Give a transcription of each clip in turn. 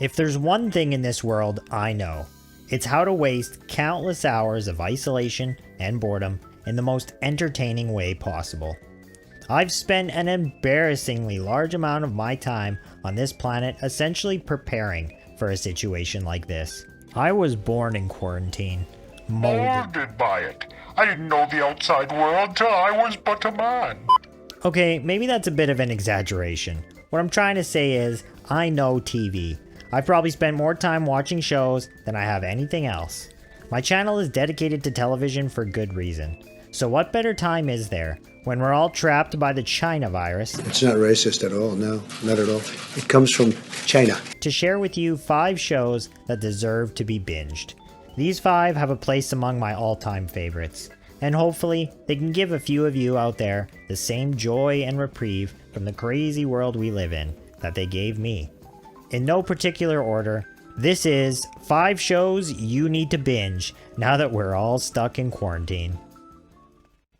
If there's one thing in this world I know, it's how to waste countless hours of isolation and boredom in the most entertaining way possible. I've spent an embarrassingly large amount of my time on this planet essentially preparing for a situation like this. I was born in quarantine, Molded by it. I didn't know the outside world till I was but a man. Okay, maybe that's a bit of an exaggeration. What I'm trying to say is, I know TV. I've probably spent more time watching shows than I have anything else. My channel is dedicated to television for good reason. So what better time is there when we're all trapped by the China virus? It's not racist at all, no, not at all. It comes from China. To share with you 5 shows that deserve to be binged. These 5 have a place among my all-time favorites, and hopefully they can give a few of you out there the same joy and reprieve from the crazy world we live in that they gave me. In no particular order, this is 5 shows you need to binge now that we're all stuck in quarantine.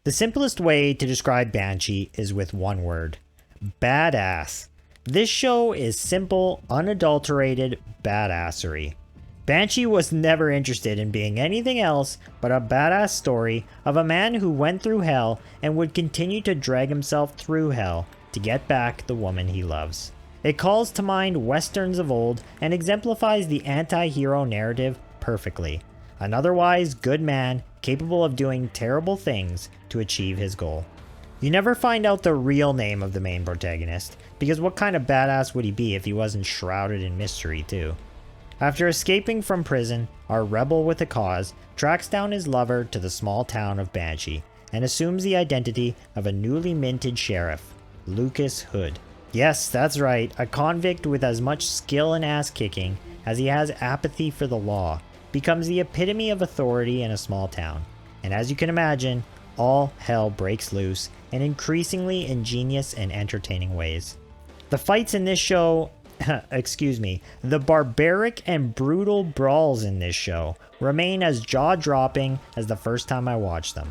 The simplest way to describe Banshee is with one word: badass. This show is simple, unadulterated badassery. Banshee was never interested in being anything else but a badass story of a man who went through hell and would continue to drag himself through hell to get back the woman he loves. It calls to mind westerns of old and exemplifies the anti-hero narrative perfectly. An otherwise good man capable of doing terrible things to achieve his goal. You never find out the real name of the main protagonist, because what kind of badass would he be if he wasn't shrouded in mystery too? After escaping from prison, our rebel with a cause tracks down his lover to the small town of Banshee and assumes the identity of a newly minted sheriff, Lucas Hood. Yes, that's right, a convict with as much skill and ass-kicking as he has apathy for the law, becomes the epitome of authority in a small town. And as you can imagine, all hell breaks loose in increasingly ingenious and entertaining ways. The fights in this show, the barbaric and brutal brawls in this show remain as jaw-dropping as the first time I watched them.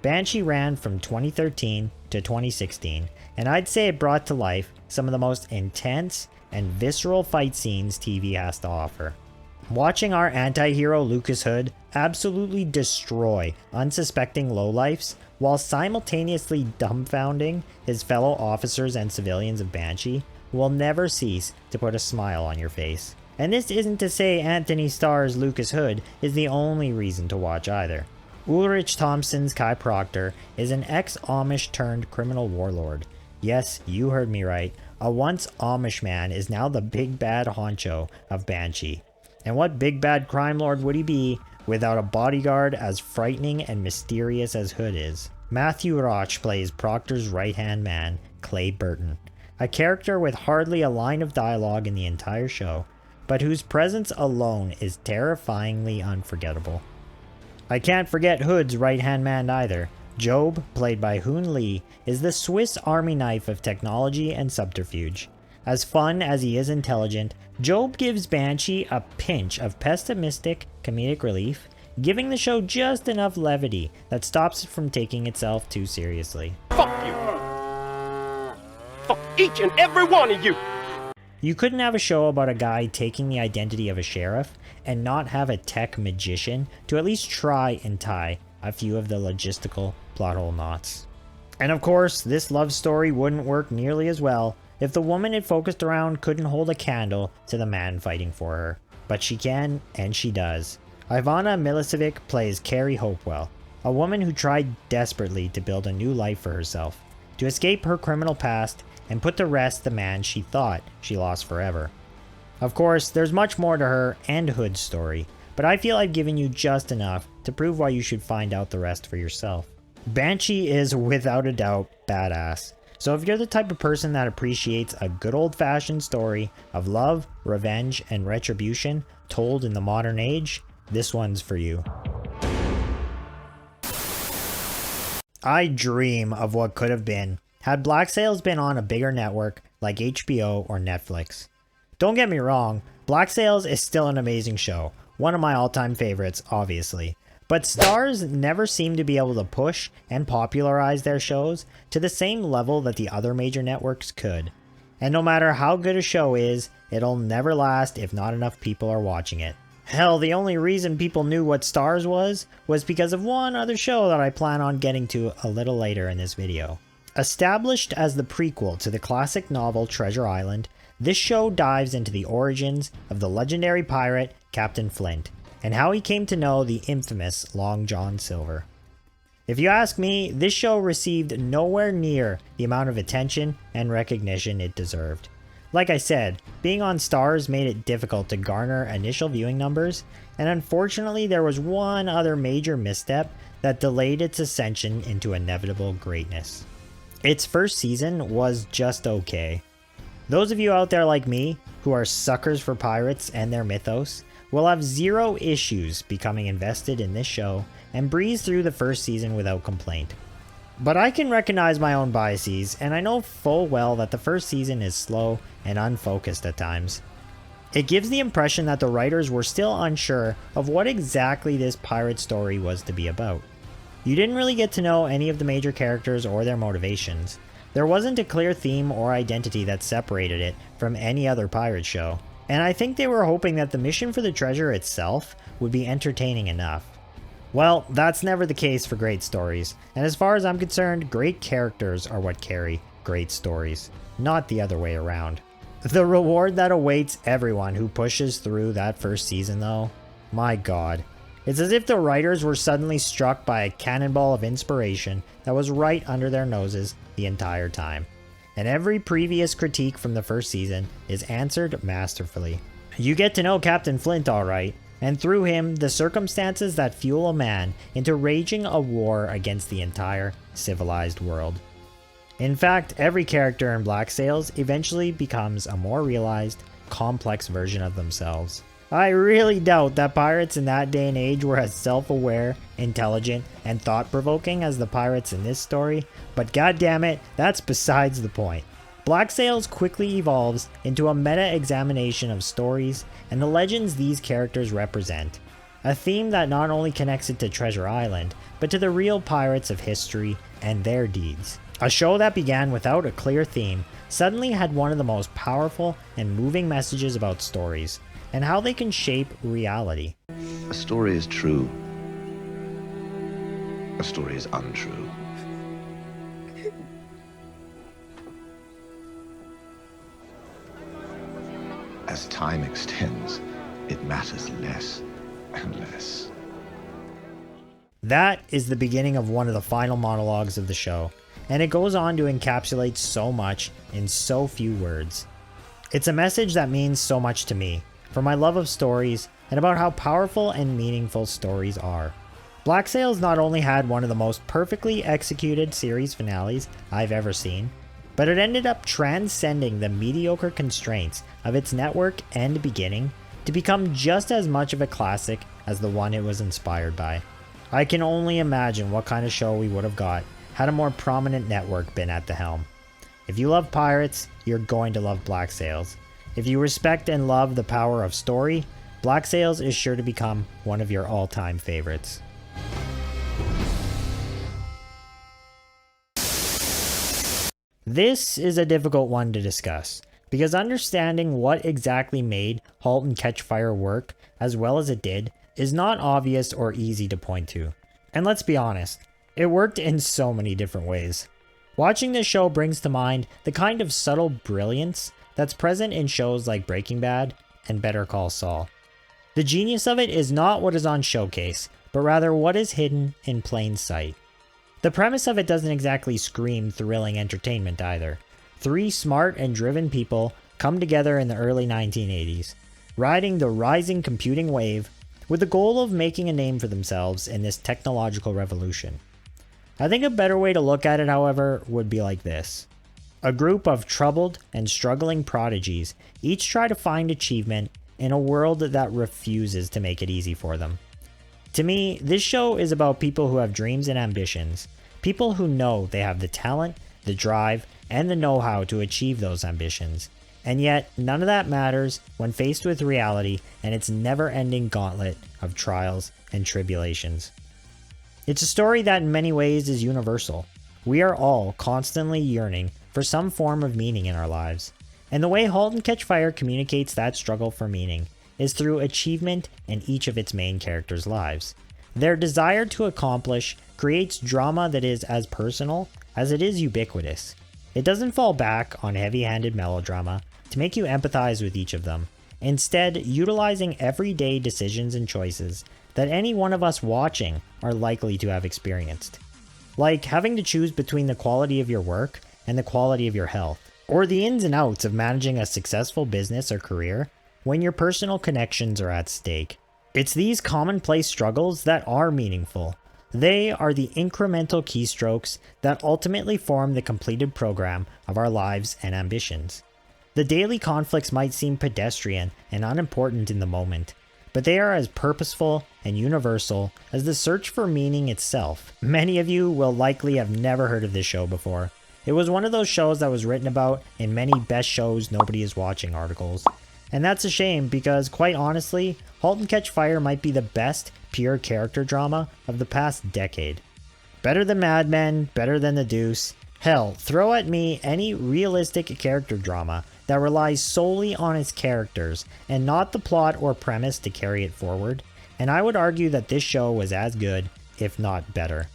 Banshee ran from 2013 to 2016, and I'd say it brought to life some of the most intense and visceral fight scenes TV has to offer. Watching our anti-hero Lucas Hood absolutely destroy unsuspecting lowlifes while simultaneously dumbfounding his fellow officers and civilians of Banshee will never cease to put a smile on your face. And this isn't to say Anthony Starr's Lucas Hood is the only reason to watch either. Ulrich Thompson's Kai Proctor is an ex-Amish turned criminal warlord. Yes, you heard me right. A once Amish man is now the big bad honcho of Banshee. And what big bad crime lord would he be without a bodyguard as frightening and mysterious as Hood is? Matthew Roch plays Proctor's right-hand man, Clay Burton, a character with hardly a line of dialogue in the entire show, but whose presence alone is terrifyingly unforgettable. I can't forget Hood's right-hand man either. Job, played by Hoon Lee, is the Swiss Army knife of technology and subterfuge. As fun as he is intelligent, Job gives Banshee a pinch of pessimistic comedic relief, giving the show just enough levity that stops it from taking itself too seriously. Fuck you! Fuck each and every one of you! You couldn't have a show about a guy taking the identity of a sheriff and not have a tech magician to at least try and tie a few of the logistical plot hole knots. And of course, this love story wouldn't work nearly as well if the woman it focused around couldn't hold a candle to the man fighting for her. But she can, and she does. Ivana Milicevic plays Carrie Hopewell, a woman who tried desperately to build a new life for herself, to escape her criminal past and put to rest the man she thought she lost forever. Of course, there's much more to her and Hood's story, but I feel I've given you just enough to prove why you should find out the rest for yourself. Banshee is without a doubt badass, so if you're the type of person that appreciates a good old-fashioned story of love, revenge, and retribution told in the modern age, this one's for you. I dream of what could have been had Black Sails been on a bigger network like HBO or Netflix. Don't get me wrong, Black Sails is still an amazing show, one of my all-time favorites, obviously. But Starz never seemed to be able to push and popularize their shows to the same level that the other major networks could. And no matter how good a show is, it'll never last if not enough people are watching it. Hell, the only reason people knew what Starz was because of one other show that I plan on getting to a little later in this video. Established as the prequel to the classic novel Treasure Island, this show dives into the origins of the legendary pirate Captain Flint, and how he came to know the infamous Long John Silver. If you ask me, this show received nowhere near the amount of attention and recognition it deserved. Like I said, being on Starz made it difficult to garner initial viewing numbers, and unfortunately there was one other major misstep that delayed its ascension into inevitable greatness. Its first season was just okay. Those of you out there like me, who are suckers for pirates and their mythos, will have zero issues becoming invested in this show and breeze through the first season without complaint. But I can recognize my own biases, and I know full well that the first season is slow and unfocused at times. It gives the impression that the writers were still unsure of what exactly this pirate story was to be about. You didn't really get to know any of the major characters or their motivations. There wasn't a clear theme or identity that separated it from any other pirate show, and I think they were hoping that the mission for the treasure itself would be entertaining enough. Well, that's never the case for great stories, and as far as I'm concerned, great characters are what carry great stories, not the other way around. The reward that awaits everyone who pushes through that first season though, my god. It's as if the writers were suddenly struck by a cannonball of inspiration that was right under their noses the entire time. And every previous critique from the first season is answered masterfully. You get to know Captain Flint alright, and through him, the circumstances that fuel a man into raging a war against the entire civilized world. In fact, every character in Black Sails eventually becomes a more realized, complex version of themselves. I really doubt that pirates in that day and age were as self-aware, intelligent, and thought-provoking as the pirates in this story, but goddammit, that's besides the point. Black Sails quickly evolves into a meta-examination of stories and the legends these characters represent. A theme that not only connects it to Treasure Island, but to the real pirates of history and their deeds. A show that began without a clear theme suddenly had one of the most powerful and moving messages about stories, and how they can shape reality. A story is true. A story is untrue. As time extends, it matters less and less. That is the beginning of one of the final monologues of the show, and it goes on to encapsulate so much in so few words. It's a message that means so much to me, for my love of stories and about how powerful and meaningful stories are. Black Sails not only had one of the most perfectly executed series finales I've ever seen, but it ended up transcending the mediocre constraints of its network and beginning to become just as much of a classic as the one it was inspired by. I can only imagine what kind of show we would have got had a more prominent network been at the helm. If you love pirates, you're going to love Black Sails. If you respect and love the power of story, Black Sails is sure to become one of your all-time favorites. This is a difficult one to discuss, because understanding what exactly made Halt and Catchfire work as well as it did is not obvious or easy to point to. And let's be honest, it worked in so many different ways. Watching this show brings to mind the kind of subtle brilliance that's present in shows like Breaking Bad and Better Call Saul. The genius of it is not what is on showcase, but rather what is hidden in plain sight. The premise of it doesn't exactly scream thrilling entertainment either. 3 smart and driven people come together in the early 1980s, riding the rising computing wave with the goal of making a name for themselves in this technological revolution. I think a better way to look at it, however, would be like this. A group of troubled and struggling prodigies each try to find achievement in a world that refuses to make it easy for them. To me, this show is about people who have dreams and ambitions, people who know they have the talent, the drive, and the know-how to achieve those ambitions. And yet, none of that matters when faced with reality and its never-ending gauntlet of trials and tribulations. It's a story that in many ways is universal. We are all constantly yearning for some form of meaning in our lives. And the way Halt and Catch Fire communicates that struggle for meaning is through achievement in each of its main characters' lives. Their desire to accomplish creates drama that is as personal as it is ubiquitous. It doesn't fall back on heavy-handed melodrama to make you empathize with each of them, instead utilizing everyday decisions and choices that any one of us watching are likely to have experienced. Like having to choose between the quality of your work and the quality of your health, or the ins and outs of managing a successful business or career when your personal connections are at stake. It's these commonplace struggles that are meaningful. They are the incremental keystrokes that ultimately form the completed program of our lives and ambitions. The daily conflicts might seem pedestrian and unimportant in the moment, but they are as purposeful and universal as the search for meaning itself. Many of you will likely have never heard of this show before. It was one of those shows that was written about in many best shows nobody is watching articles. And that's a shame because, quite honestly, Halt and Catch Fire might be the best pure character drama of the past decade. Better than Mad Men, better than The Deuce. Hell, throw at me any realistic character drama that relies solely on its characters and not the plot or premise to carry it forward, and I would argue that this show was as good, if not better.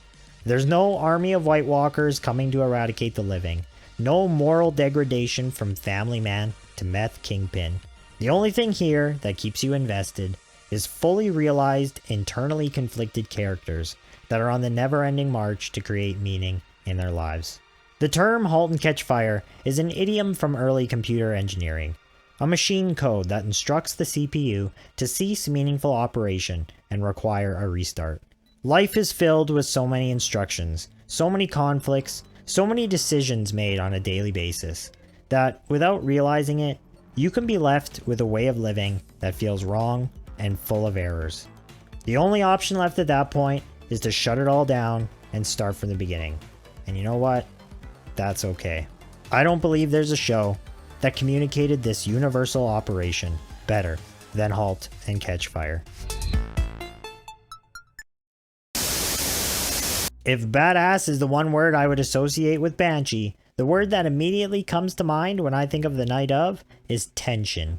There's no army of White Walkers coming to eradicate the living, no moral degradation from family man to meth kingpin. The only thing here that keeps you invested is fully realized, internally conflicted characters that are on the never-ending march to create meaning in their lives. The term Halt and Catch Fire is an idiom from early computer engineering, a machine code that instructs the CPU to cease meaningful operation and require a restart. Life is filled with so many instructions, so many conflicts, so many decisions made on a daily basis, that without realizing it, you can be left with a way of living that feels wrong and full of errors. The only option left at that point is to shut it all down and start from the beginning. And you know what? That's okay. I don't believe there's a show that communicated this universal operation better than Halt and Catch Fire. If badass is the one word I would associate with Banshee, the word that immediately comes to mind when I think of the night of is tension.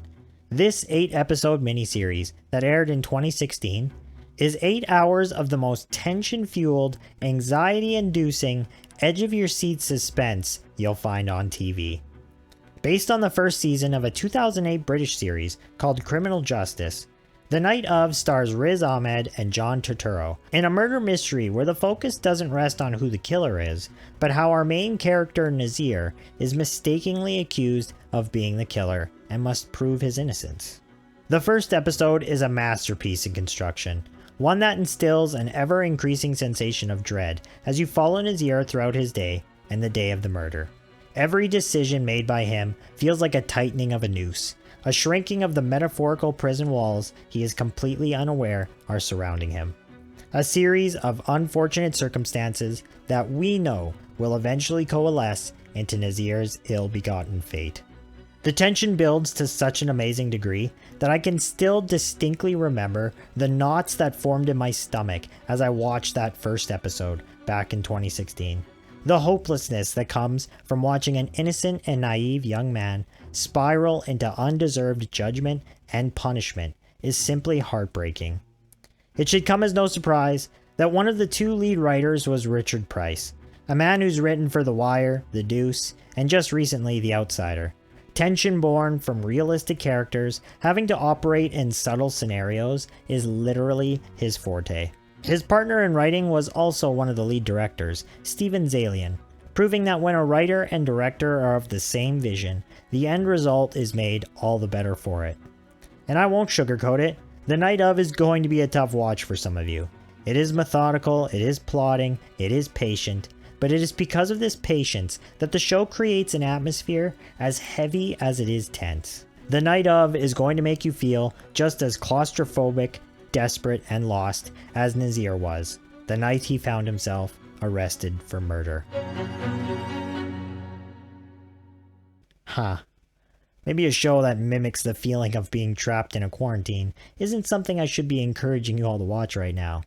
This 8-episode miniseries that aired in 2016 is 8 hours of the most tension-fueled, anxiety-inducing, edge-of-your-seat suspense you'll find on TV. Based on the first season of a 2008 British series called Criminal Justice, The Night of stars Riz Ahmed and John Turturro in a murder mystery where the focus doesn't rest on who the killer is, but how our main character Nazir is mistakenly accused of being the killer and must prove his innocence. The first episode is a masterpiece in construction, one that instills an ever-increasing sensation of dread as you follow Nazir throughout his day and the day of the murder. Every decision made by him feels like a tightening of a noose, a shrinking of the metaphorical prison walls he is completely unaware are surrounding him. A series of unfortunate circumstances that we know will eventually coalesce into Nazir's ill-begotten fate. The tension builds to such an amazing degree that I can still distinctly remember the knots that formed in my stomach as I watched that first episode back in 2016. The hopelessness that comes from watching an innocent and naive young man spiral into undeserved judgment and punishment is simply heartbreaking. It should come as no surprise that one of the 2 lead writers was Richard Price, a man who's written for The Wire, The Deuce, and just recently The Outsider. Tension born from realistic characters having to operate in subtle scenarios is literally his forte. His partner in writing was also one of the lead directors, Steven Zaillian, proving that when a writer and director are of the same vision, the end result is made all the better for it. And I won't sugarcoat it, The Night of is going to be a tough watch for some of you. It is methodical, it is plotting, it is patient, but it is because of this patience that the show creates an atmosphere as heavy as it is tense. The Night of is going to make you feel just as claustrophobic, desperate, and lost as Nazir was the night he found himself arrested for murder. Huh. Maybe a show that mimics the feeling of being trapped in a quarantine isn't something I should be encouraging you all to watch right now.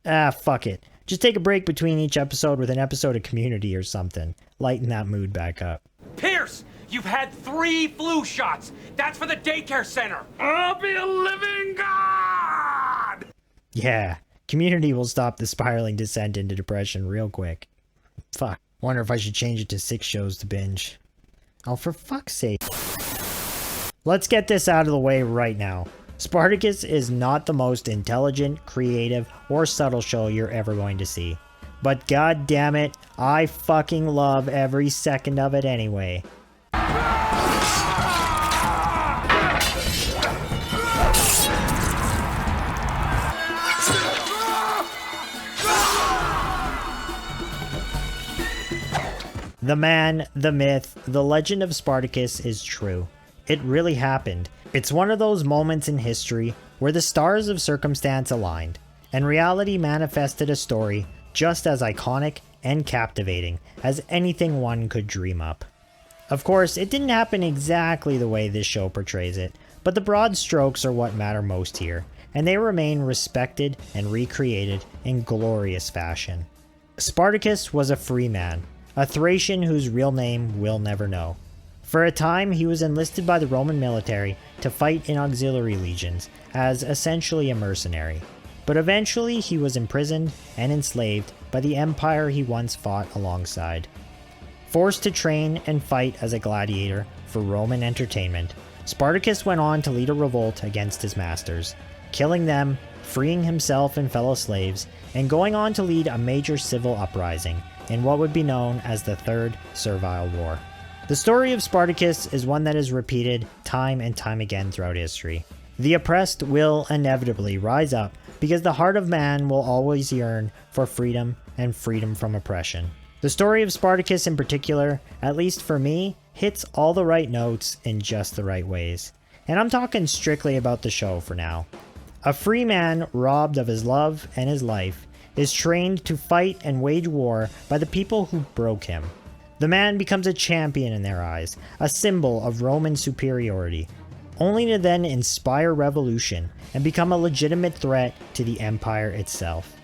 Ah, fuck it. Just take a break between each episode with an episode of Community or something. Lighten that mood back up. Pierce, you've had 3 flu shots. That's for the daycare center. I'll be a living god! Yeah, Community will stop the spiraling descent into depression real quick. Fuck. Wonder if I should change it to 6 shows to binge. Oh, for fuck's sake. Let's get this out of the way right now. Spartacus is not the most intelligent, creative, or subtle show you're ever going to see. But god damn it, I fucking love every second of it anyway. The man, the myth, the legend of Spartacus is true. It really happened. It's one of those moments in history where the stars of circumstance aligned, and reality manifested a story just as iconic and captivating as anything one could dream up. Of course, it didn't happen exactly the way this show portrays it, but the broad strokes are what matter most here, and they remain respected and recreated in glorious fashion. Spartacus was a free man, a Thracian whose real name we'll never know. For a time, he was enlisted by the Roman military to fight in auxiliary legions as essentially a mercenary. But eventually he was imprisoned and enslaved by the empire he once fought alongside. Forced to train and fight as a gladiator for Roman entertainment, Spartacus went on to lead a revolt against his masters, killing them, freeing himself and fellow slaves, and going on to lead a major civil uprising in what would be known as the Third Servile War. The story of Spartacus is one that is repeated time and time again throughout history. The oppressed will inevitably rise up because the heart of man will always yearn for freedom and freedom from oppression. The story of Spartacus in particular, at least for me, hits all the right notes in just the right ways. And I'm talking strictly about the show for now. A free man robbed of his love and his life is trained to fight and wage war by the people who broke him. The man becomes a champion in their eyes, a symbol of Roman superiority, only to then inspire revolution and become a legitimate threat to the empire itself.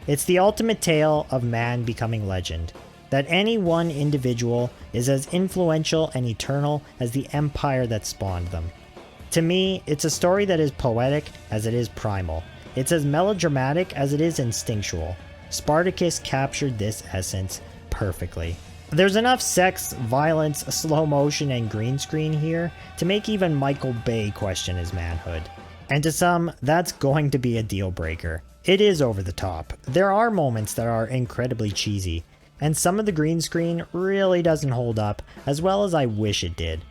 It's the ultimate tale of man becoming legend, that any one individual is as influential and eternal as the empire that spawned them. To me, it's a story that is poetic as it is primal. It's as melodramatic as it is instinctual. Spartacus captured this essence perfectly. There's enough sex, violence, slow motion, and green screen here to make even Michael Bay question his manhood. And to some, that's going to be a deal breaker. It is over the top. There are moments that are incredibly cheesy, and some of the green screen really doesn't hold up as well as I wish it did.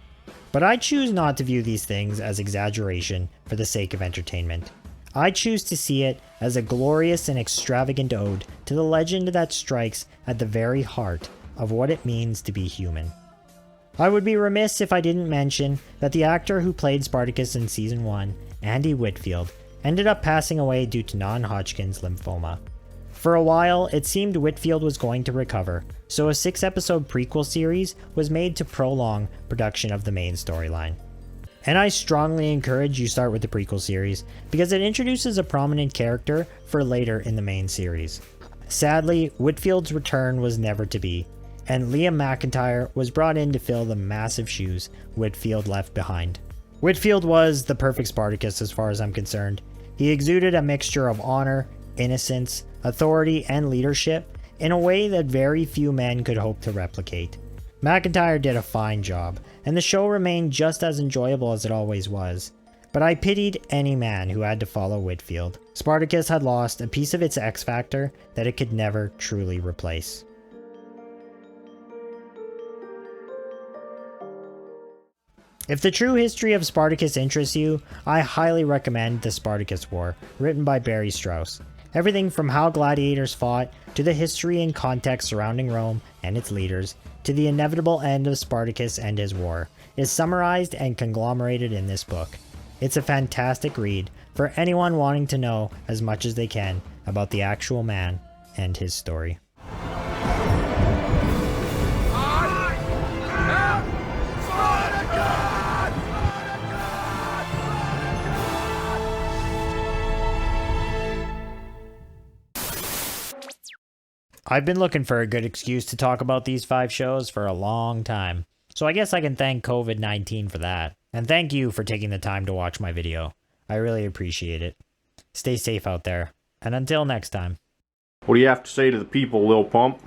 But I choose not to view these things as exaggeration for the sake of entertainment. I choose to see it as a glorious and extravagant ode to the legend that strikes at the very heart of what it means to be human. I would be remiss if I didn't mention that the actor who played Spartacus in Season 1, Andy Whitfield, ended up passing away due to non-Hodgkin's lymphoma. For a while, it seemed Whitfield was going to recover, so a 6-episode prequel series was made to prolong production of the main storyline. And I strongly encourage you start with the prequel series, because it introduces a prominent character for later in the main series. Sadly, Whitfield's return was never to be, and Liam McIntyre was brought in to fill the massive shoes Whitfield left behind. Whitfield was the perfect Spartacus as far as I'm concerned. He exuded a mixture of honor, innocence, authority, and leadership in a way that very few men could hope to replicate. McIntyre did a fine job, and the show remained just as enjoyable as it always was. But I pitied any man who had to follow Whitfield. Spartacus had lost a piece of its X factor that it could never truly replace. If the true history of Spartacus interests you, I highly recommend The Spartacus War, written by Barry Strauss. Everything from how gladiators fought, to the history and context surrounding Rome and its leaders, to the inevitable end of Spartacus and his war, is summarized and conglomerated in this book. It's a fantastic read for anyone wanting to know as much as they can about the actual man and his story. I am I've been looking for a good excuse to talk about these 5 shows for a long time, so I guess I can thank COVID-19 for that. And thank you for taking the time to watch my video. I really appreciate it. Stay safe out there, and until next time. What do you have to say to the people, Lil Pump?